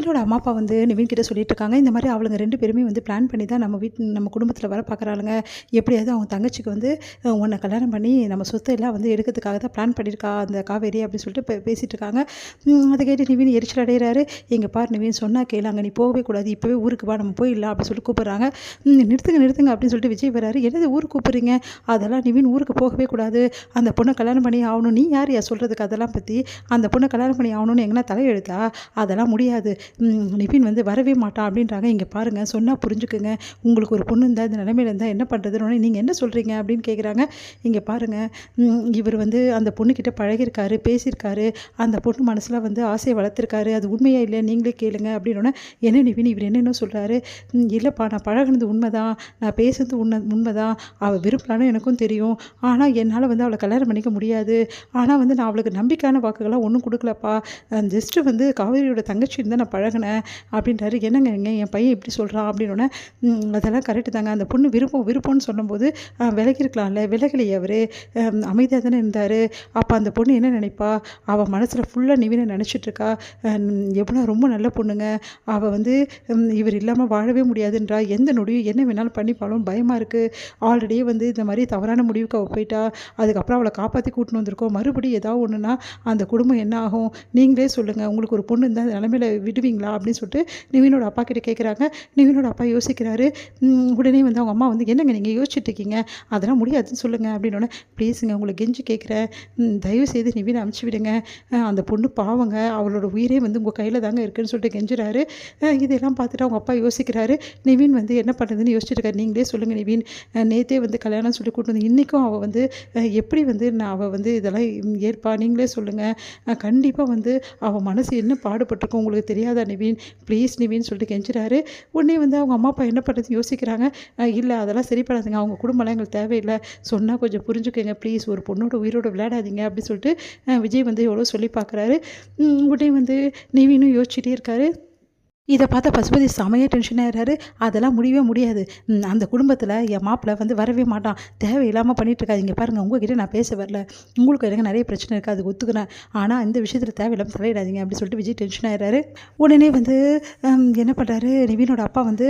இவளோட அம்மா அப்பா வந்து நிவின் கிட்ட சொல்லிட்டு இருக்காங்க. இந்த மாதிரி அவளுங்க 2 பேருமே வந்து பிளான் பண்ணி தான் நம்ம குடும்பத்தில வர பார்க்குறாளுங்க. எப்படியாவது அவங்க தங்கச்சிக்கு வந்து உன்னை கல்யாணம் பண்ணி நம்ம சொத்து எல்லாம் வந்து எடுக்கிறதுக்காக தான் பிளான் பண்ணியிருக்கா அந்த காவேரி அப்படின்னு சொல்லிட்டு பேசிகிட்டு இருக்காங்க. அதை கேட்டு நிவின் எரிச்சல் அடைகிறாரு. எங்க பாரு நிவின் சொன்னா கேளு, அங்கே நீ போகவே கூடாது, இப்போவே ஊருக்கு வா, நம்ம போயிடலாம் அப்படின்னு சொல்லிட்டு கூப்பிட்றாங்க. நிறுத்துங்க அப்படின்னு சொல்லிட்டு விஜய் வராரு. என்னது ஊருக்கு கூப்பிட்றீங்க? அதெல்லாம் நிவின் ஊருக்கு போகவே கூடாது, அந்த பொண்ணை கல்யாணம் பண்ணி ஆகணும். நீ யார் சொல்கிறதுக்கு அதெல்லாம் பற்றி? அந்த பொண்ணை கல்யாணம் பண்ணி ஆகணும்னு எங்கன்னா தலையெழுத்தா? அதெல்லாம் முடியாது, நிவின் வந்து வரவே மாட்டான் அப்படின்றாங்க. இங்கே பாருங்கள், சொன்னால் புரிஞ்சுக்குங்க, உங்களுக்கு ஒரு பொண்ணு இருந்தால் இந்த நிலைமையில இருந்தால் என்ன பண்ணுறதுன்னு நீங்கள் என்ன சொல்கிறீங்க அப்படின்னு கேட்குறாங்க. இங்கே பாருங்கள், இவர் வந்து அந்த பொண்ணுக்கிட்ட பழகிருக்காரு, பேசியிருக்காரு, அந்த பொண்ணு மனசில் வந்து ஆசையை வளர்த்துருக்காரு. அது உண்மையாக இல்லையா நீங்களே கேளுங்க அப்படின்னோடனே, என்ன நிவின் இவர் என்னென்ன சொல்கிறாரு? இல்லைப்பா, நான் பழகினது உண்மைதான், நான் பேசுறது உண்மைதான், அவள் விருப்பலான்னு எனக்கும் தெரியும். ஆனால் என்னால் வந்து அவளை கல்யாணம் பண்ணிக்க முடியாது. ஆனால் வந்து நான் அவளுக்கு நம்பிக்கையான வாக்குகள்லாம் ஒன்றும் கொடுக்கலப்பா, ஜஸ்ட்டு வந்து காவேரியோட தங்கச்சி இருந்தால் நான் பழகினேன் அப்படின்றாரு. என்னங்க என் பையன் இப்படி சொல்கிறான் அப்படின்னோடனே, அதெல்லாம் கரெக்டு தாங்க, அந்த பொண்ணு விருப்பம்னு சொல்லும்போது விலகிருக்கலாம்ல, விலகலையே அவர் அமைதியாக தானே இருந்தார். அப்போ அந்த பொண்ணு என்ன நினைப்பா? அவள் மனசில் ஃபுல்லாக நிவினை நினச்சிட்ருக்கா. எவ்வளோ ரொம்ப நல்ல பொண்ணுங்க, அவள் வந்து இவர் இல்லாமல் வாழவே முடியாதுன்றா, எந்த நொடியும் என்ன வேணாலும் பண்ணிப்பாலும் பயமாக இருக்குது. ஆல்ரெடியே வந்து இந்த மாதிரி தவறான முடிவுக்கு அவள் போயிட்டா, அதுக்கப்புறம் அவளை காப்பாற்றி கூட்டின்னு வந்திருக்கோம். மறுபடியும் ஏதாவது ஒன்றுனா அந்த குடும்பம் என்ன ஆகும்? நீங்களே சொல்லுங்கள், உங்களுக்கு ஒரு பொண்ணு இருந்தால் அந்த நிலமையில விடுவீங்களா அப்படின்னு சொல்லிட்டு நிவினோட அப்பா கிட்ட கேட்குறாங்க. நிவினோட அப்பா யோசிக்கிறாரு. உடனே வந்து அவங்க அம்மா வந்து, என்னங்க நீங்கள் யோசிச்சுட்டு இருக்கீங்க, அதெல்லாம் முடியாதுன்னு சொல்லுங்கள் அப்படின்னோடனே, ப்ளீஸுங்க உங்களை கெஞ்சி கேட்குறேன், தயவு செய்து நிவினை அனுப்பிச்சி விடுங்க, அந்த பொண்ணு பாவங்க, அவளோட உயிரே வந்து உங்கள் கையில் தாங்க இருக்குதுன்னு சொல்லிட்டு கெஞ்சுறாரு. இதெல்லாம் பார்த்துட்டு அவங்க அப்பா யோசிக்கிறாரு. நிவின் வந்து என்ன பண்ணுறதுன்னு யோசிச்சுருக்காரு. நீங்களே சொல்லுங்கள் நிவின், நேற்றே வந்து கல்யாணம் சொல்லி கூட்டு வந்து இன்றைக்கும் அவள் வந்து எப்படி வந்து அவள் வந்து இதெல்லாம் ஏற்பா? நீங்களே சொல்லுங்கள், கண்டிப்பாக வந்து அவள் மனசு என்ன பாடுபட்டிருக்கும் உங்களுக்கு தெரியாதா நிவின், ப்ளீஸ் நிவின்னு சொல்லிட்டு கெஞ்சுறாரு. உடனே வந்து அவங்க அம்மா அப்பா என்ன பண்ணுறது யோசிக்கிறாங்க. இல்லை அதெல்லாம் சரிப்படாதுங்க, அவங்க குடும்பம்லாம் எங்களுக்கு தேவையில்லை, சொன்னால் கொஞ்சம் புரிஞ்சுக்கோங்க ப்ளீஸ், ஒரு பொண்ணோட உயிரோட விளையாடாதீங்க அப்படின்னு சொல்லிட்டு விஜய் வந்து எவ்வளோ சொல்லி பார்க்குறாரு. உடனே வந்து நிவினும் யோசிச்சுட்டே இருக்காரு. இதை பார்த்தா பசுபதி செமையாக டென்ஷன் ஆகிறாரு. அதெல்லாம் முடியவே முடியாது, அந்த குடும்பத்தில் என் மாப்பிள்ளை வந்து வரவே மாட்டான், தேவையில்லாமல் பண்ணிகிட்ருக்காதிங்க. பாருங்கள், உங்கள்கிட்ட நான் பேச வரல, உங்களுக்கு எனக்கு நிறைய பிரச்சனை இருக்குது, அது ஒத்துக்கிறேன், ஆனால் இந்த விஷயத்தில் தேவையில்லாமல் தலையிடாதீங்க அப்படின்னு சொல்லிட்டு விஜய் டென்ஷன் ஆகிறாரு. உடனே வந்து என்ன பண்ணுறாரு, நிவினோட அப்பா வந்து,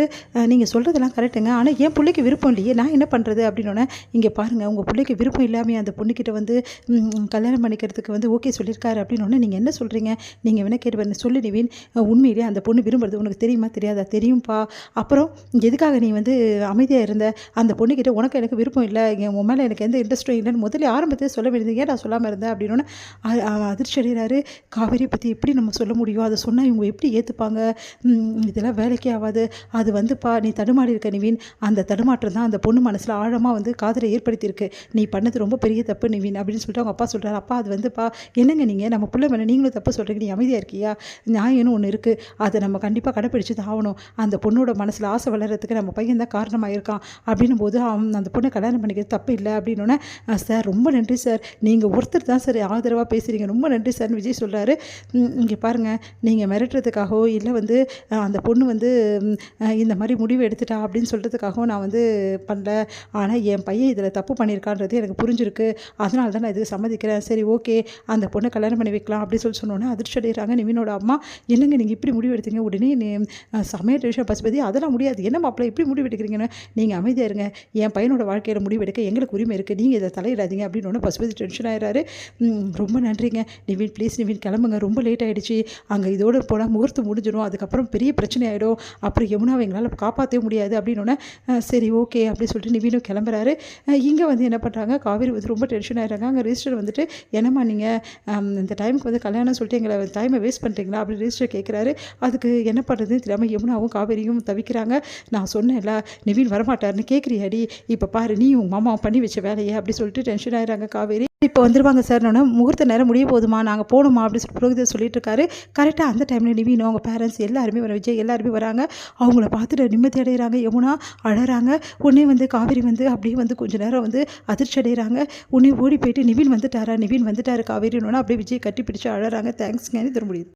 நீங்கள் சொல்கிறதெல்லாம் கரெக்டுங்க, ஆனால் என் பிள்ளைக்கு விருப்பம் இல்லையே, நான் என்ன பண்ணுறது அப்படின்னோடனே, இங்கே பாருங்கள், உங்கள் பிள்ளைக்கு விருப்பம் இல்லாமல் அந்த பொண்ணுக்கிட்ட வந்து கல்யாணம் பண்ணிக்கிறதுக்கு வந்து ஓகே சொல்லியிருக்காரு அப்படின்னோடனே, நீங்கள் என்ன சொல்கிறீங்க, நீங்கள் வேணால் கேட்டு சொல்லி நிவின், உண்மையிலே அந்த பொண்ணு விரும்புறது உனக்கு தெரியுமா தெரியாதா? தெரியும்ப்பா. அப்புறம் எதுக்காக நீ வந்து அமைதியாக இருந்த? அந்த பொண்ணுக்கிட்ட உனக்கு எனக்கு விருப்பம் இல்லை, உன் மேலே எனக்கு எந்த இன்ட்ரெஸ்ட்டும் இல்லைன்னு முதல்ல ஆரம்பத்தையே சொல்ல வேண்டியது, ஏன் நான் சொல்லாமல் இருந்தேன் அப்படின்னோடனே அதிர்ச்சி அடைகிறாரு. காவேரியை பற்றி எப்படி நம்ம சொல்ல முடியும், அதை சொன்னால் இவங்க எப்படி ஏற்றுப்பாங்க, இதெல்லாம் வேலைக்கே ஆகாது, அது வந்துப்பா நீ தடுமாறி இருக்க நிவின், அந்த தடுமாற்றம் தான் அந்த பொண்ணு மனசில் ஆழமாக வந்து காதலை ஏற்படுத்தியிருக்கு, நீ பண்ணது ரொம்ப பெரிய தப்பு நிவின் அப்படின்னு சொல்லிட்டு அவங்க அப்பா சொல்கிறார். அப்பா அது வந்துப்பா, என்னங்க நீங்கள் நம்ம பிள்ளை மேலே நீங்களும் தப்பு சொல்கிறீங்க, நீ அமைதியாக இருக்கியா, நியாயம்னு ஒன்று இருக்குது, அதை நம்ம கண்டிப்பாக கடைப்பிடிச்சு தான் ஆகணும், அந்த பொண்ணோட மனசில் ஆசை வளர்கிறதுக்கு நம்ம பையன் தான் காரணமாக இருக்கான் அப்படின்னும் போது அந்த பொண்ணை கல்யாணம் பண்ணிக்கிறது தப்பு இல்லை அப்படின்னோடனே, சார் ரொம்ப நன்றி சார், நீங்கள் ஒருத்தர் தான் சார் ஆதரவாக பேசுகிறீங்க, ரொம்ப நன்றி சார்னு விஜய் சொல்கிறாரு. இங்கே பாருங்கள், நீங்கள் மிரட்டுறதுக்காகவோ இல்லை வந்து அந்த பொண்ணு வந்து இந்த மாதிரி முடிவு எடுத்துட்டா அப்படின்னு சொல்கிறதுக்காகவும் நான் வந்து பண்ணல, ஆனால் என் பையன் இதில் தப்பு பண்ணியிருக்கான்றது எனக்கு புரிஞ்சிருக்கு, அதனால தான் நான் இதுக்கு சம்மதிக்கிறேன், சரி ஓகே அந்த பொண்ணை கல்யாணம் பண்ணி வைக்கலாம் அப்படின்னு சொல்லி சொன்னோன்னே அதிர்ச்சி அடைகிறாங்க நிவினோட அம்மா. என்னங்க நீங்கள் இப்படி முடிவு எடுத்தீங்க? உடனே சமையல் டென்ஷன் பசுபதி, அதெல்லாம் முடியாது, என்ன மாப்பிள்ளை இப்படி முடிவு எடுக்கிறீங்கன்னு, நீங்கள் அமைதியாக இருங்க, என் பையனோட வாழ்க்கையில் முடிவு எடுக்க எங்களுக்கு உரிமை இருக்குது, நீங்கள் இதை தலையிடாதீங்க அப்படின்னு ஒன்று பசுபதி டென்ஷன் ஆகிறாரு. ரொம்ப நன்றிங்க நிவின், ப்ளீஸ் நிவின் கிளம்புங்க, ரொம்ப லேட் ஆகிடுச்சு, அங்கே இதோடு போனால் முகூர்த்தம் முடிஞ்சிடும், அதுக்கப்புறம் பெரிய பிரச்சனை ஆகிடும், அப்புறம் யமுனாவை எங்களால் காப்பாற்றவே முடியாது அப்படின்னோடனே, சரி ஓகே அப்படின்னு சொல்லிட்டு நிவினும் கிளம்புறாரு. இங்கே வந்து என்ன பண்ணுறாங்க, காவேரி வந்து ரொம்ப டென்ஷன் ஆகிறாங்க. அங்கே ரிஜிஸ்டர் வந்துட்டு, என்னம்மா நீங்கள் இந்த டைமுக்கு வந்து கல்யாணம் சொல்லிட்டு எங்களை டைமை வேஸ்ட் பண்ணுறீங்களா அப்படின்னு ரிஜிஸ்டர் கேட்குறாரு. அதுக்கு என்ன பண்ணுறதுன்னு தெரியாமல் யமுனாவும் காவேரியும் தவிக்கிறாங்க. நான் சொன்னேன்ல நிவின் வரமாட்டார்னு, கேட்குறியாடி, இப்போ பாரு நீ உங்கள் மாமாவும் பண்ணி வச்ச வேலையை அப்படி சொல்லிட்டு டென்ஷன் ஆகிறாங்க காவேரி. இப்போ வந்துருவாங்க சார், நான் முகூர்த்த நேரம் முடிய போதுமா, நாங்கள் போகணுமா அப்படின்னு சொல்லி புரோகிதர் சொல்லிட்டு இருக்காரு. கரெக்டாக அந்த டைமில் நிவினும் அவங்க பேரண்ட்ஸ் எல்லாருமே விஜய் எல்லாருமே வராங்க. அவங்கள பார்த்துட்டு நிம்மதி அடைகிறாங்க. யமுனா அழறாங்க. உடனே வந்து காவேரி வந்து அப்படியே வந்து கொஞ்சம் நேரம் வந்து அதிர்ச்சி அடைகிறாங்க. உடனே ஓடி போயிட்டு நிவின் வந்துட்டாரா, நிவின் வந்துட்டாரு காவேரின்னு அப்படியே விஜய் கட்டி பிடிச்சி அழறாங்க. தேங்க்ஸ்ங்க, இது முடியுது.